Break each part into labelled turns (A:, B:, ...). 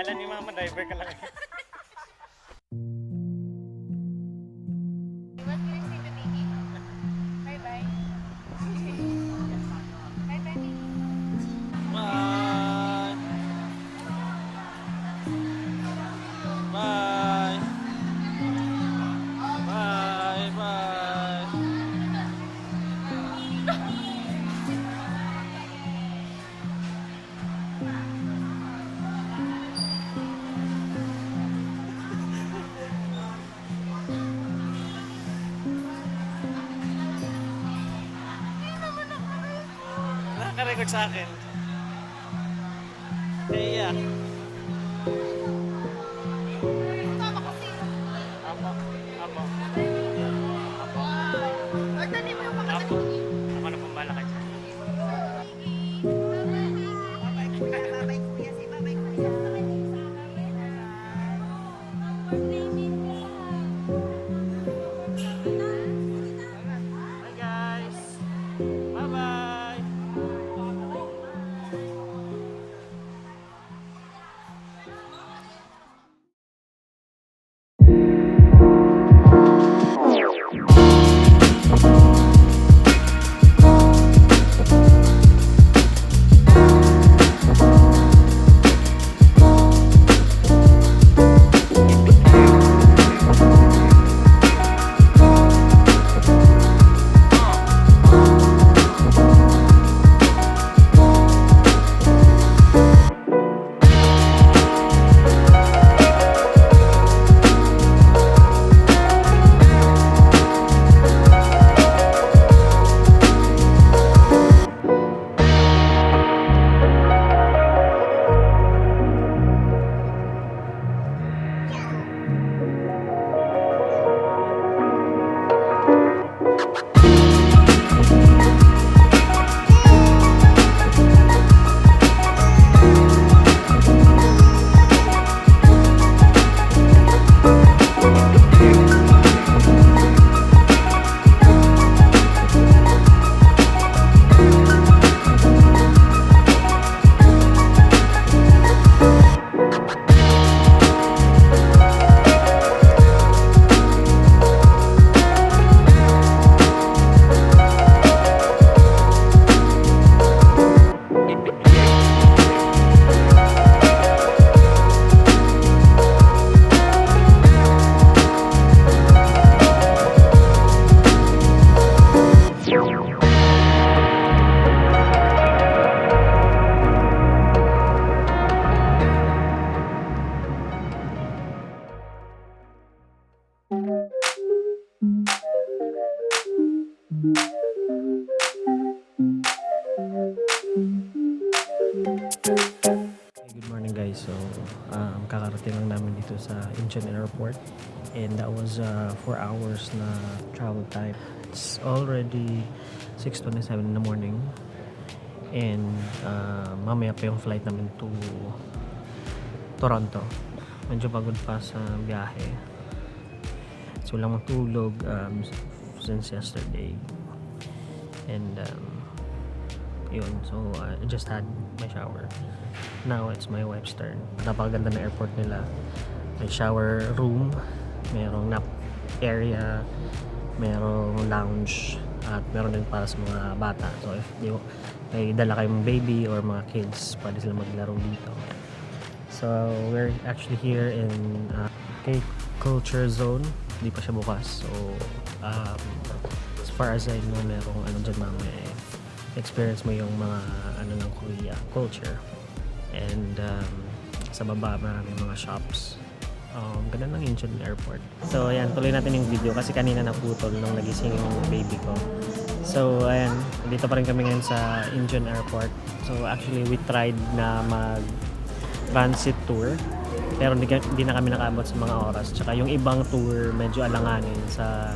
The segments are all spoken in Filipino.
A: Kala ni mama, driver ka lang.
B: What can I say to Mimi? Bye-bye. Bye-bye, Mimi.
A: Bye! Bye! Bye! Bye! Nakaka-record sa akin. Kaya.
B: Tama kasi.
A: Apo. Apo.
B: Tani mo yung mga
A: Apo. Ako na pong bala ka dyan.
B: Bye-bye, kuya. Say bye-bye, kuya.
A: Bye guys. Bye-bye. Good morning guys. So, kakarating lang namin dito sa Incheon Airport and that was 4 hours na travel time. It's already 6:27 in the morning and mamaya pa yung flight namin to Toronto. Medyo pagod pa sa biyahe. So, walang matulog since yesterday. And yun, so I just had my shower. Now it's my wife's turn. Napakaganda na airport nila. May shower room, merong nap area, merong lounge, at meron din para sa mga bata. So if may dala kayong baby or mga kids, pwede sila maglaro dito. So we're actually here in K-Culture Zone. Hindi pa siya bukas. So as far as I know, merong ano dyan mamaya experience mo yung mga ano ng Korea culture. And sa baba maraming mga shops. Ganda ng Incheon Airport. So ayan, tuloy natin yung video kasi kanina naputol nung nagising yung baby ko. So ayan, dito pa rin kami ngayon sa Incheon Airport. So actually we tried na mag transit tour pero hindi na kami nakaabot sa mga oras. Tsaka yung ibang tour medyo alanganin sa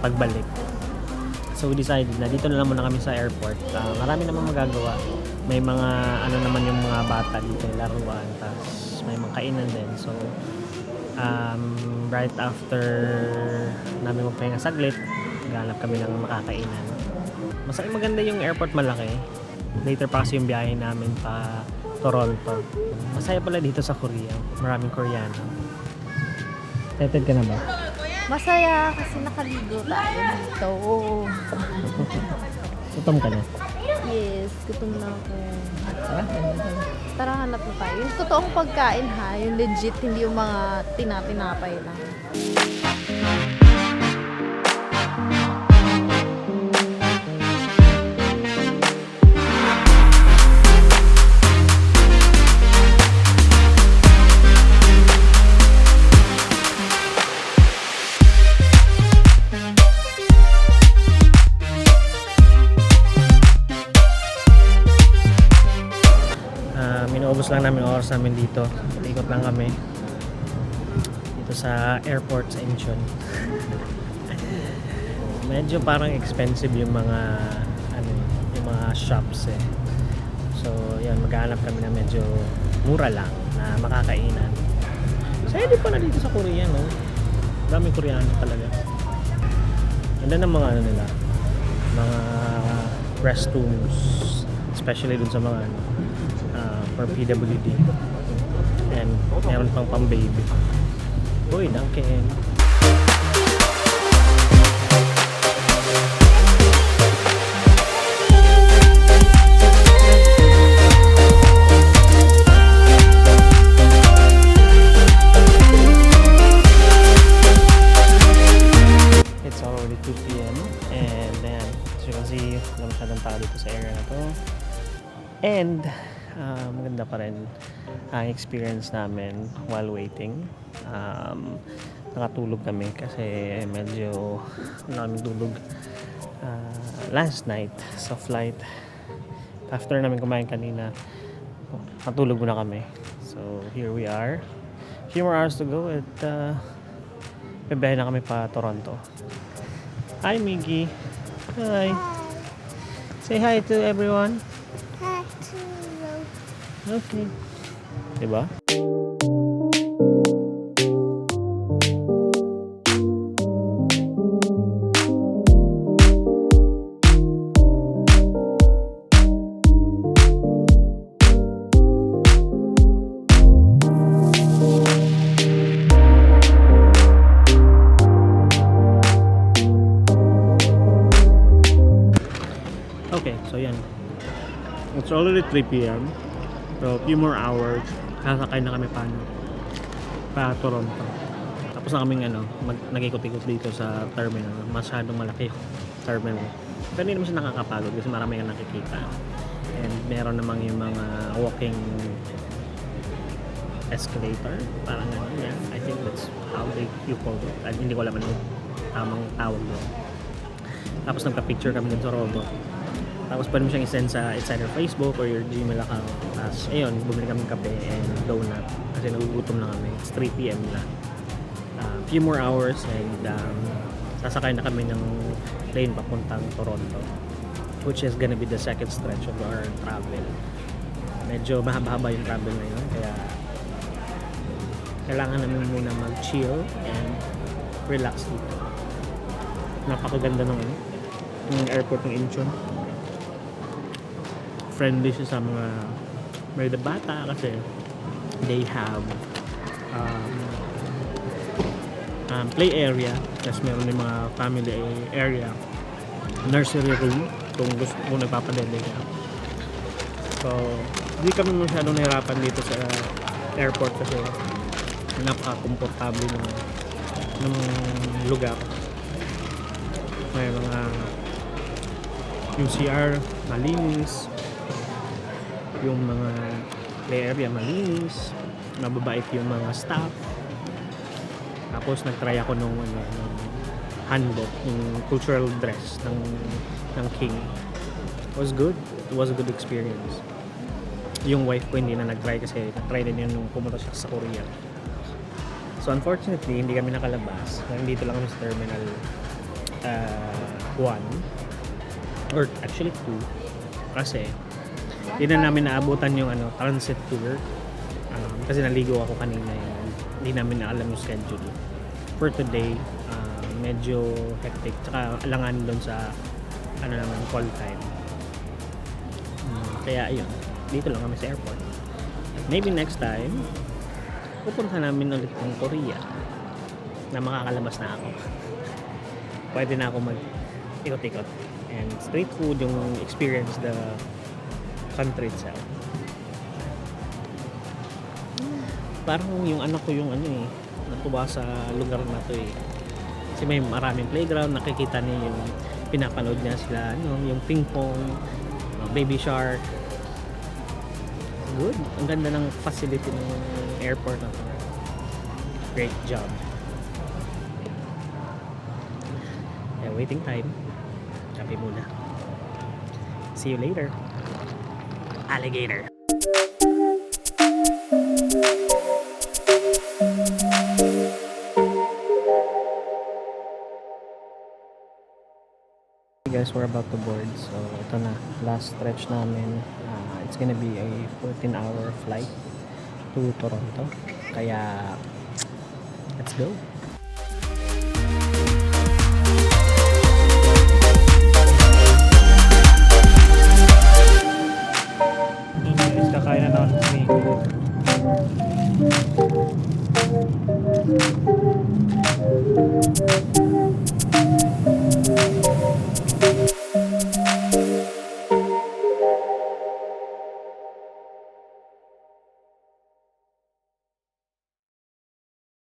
A: pagbalik. So we decided na dito na lang muna kami sa airport. Marami namang magagawa. May mga ano naman yung mga bata dito laruan. Tapos may mga kainan din. So right after namin magpahinga saglit, maghanap kami ng makakainan. Maganda yung airport, malaki. Later pa kasi yung biyahe namin pa Toronto. Masaya pala dito sa Korea. Maraming Koreano. Excited ka na ba?
C: Masaya kasi nakaligo tayo dito.
A: Gutom ka na?
C: Yes, gutom na ako. Tara, hanap na tayo. Yung totoong pagkain ha, yung legit, hindi yung mga tinatinapay lang.
A: Minuubos lang namin oras namin dito. Ikot lang kami. Dito sa airport sa Incheon. Medyo parang expensive yung mga ano, yung mga shops eh. So, yan, maghahanap kami na medyo mura lang na makakainan. Saya din pala dito sa Korea, no? Daming Koreano talaga. Ganda ng mga ano nila, mga restrooms, especially dun sa mga ano, for PWD. And meron pang pang-baby. Uy, Dunkin'. It's already 2 p.m. And then, as you can see, wala masyadong tao dito sa area na to. And maganda pa rin ang experience namin while waiting. Nakatulog kami kasi medyo namin tulog last night sa flight. After namin kumain kanina, natulog muna kami. So here we are. A few more hours to go at bibiyahe na kami pa Toronto. Hi Miggy. Hi. Say hi to everyone. Okay. Diba? Okay, so yan. It's already 3 p.m. So, a few more hours, sasakay na kami pa Toronto. Tapos na kaming nag-ikot-ikot dito sa terminal. Masyadong malaki terminal. Pero hindi naman siya nakakapagod kasi marami kang nakikita. And meron namang yung mga walking escalator. Parang gano'n. Yeah, I think that's how you call it. Hindi ko alam ano tamang tawag doon. Tapos nagpa-picture kami dun sa robot. Tapos pwede mo siyang isend sa it's either Facebook or your Gmail account. Tapos ayun, bumili kami kape and donut kasi nagugutom na kami. It's 3 p.m. na. Few more hours and sasakay na kami ng plane papuntang Toronto, which is gonna be the second stretch of our travel. Medyo mahaba-haba yung travel na yun, kaya kailangan namin muna mag-chill and relax dito. Napakaganda ng airport ng Incheon. Friendly siya sa mga may bata kasi they have play area, tapos meron yung mga family area, nursery room kung nagpapadede ka. So hindi kami masyadong nahirapan dito sa airport kasi napaka-komportable ng lugar. May mga yung CR malinis, yung mga play area malinis, mababait yung mga staff. Tapos nag-try ako nung hanbok, yung cultural dress ng King. It was good. It was a good experience. Yung wife ko hindi na nag-try kasi nag-try din yun nung pumunta siya sa Korea. So unfortunately, hindi kami nakalabas. Nandito lang kami sa Terminal 1 or actually 2 kasi hindi na namin naabutan yung transit tour kasi naligo ako kanina yun. Hindi namin naalam yung schedule for today. Medyo hectic tsaka alangan doon sa call time. Kaya ayun, dito lang kami sa airport. Maybe next time, pupunta namin ulit ng Korea na makakalabas na ako. Pwede na ako mag-ikot-ikot. And street food, yung experience the country itself. Parang yung anak ko yung natuwa sa lugar na to eh. Kasi may maraming playground, nakikita niya yung pinapanood niya sila, yung ping pong, baby shark. Good. Ang ganda ng facility ng airport na to. Great job. Yeah, waiting time. Kape muna. See you later. Alligator. Hey guys, we're about to board. So, ito na. Last stretch namin. It's gonna be a 14-hour flight to Toronto. Kaya, let's go.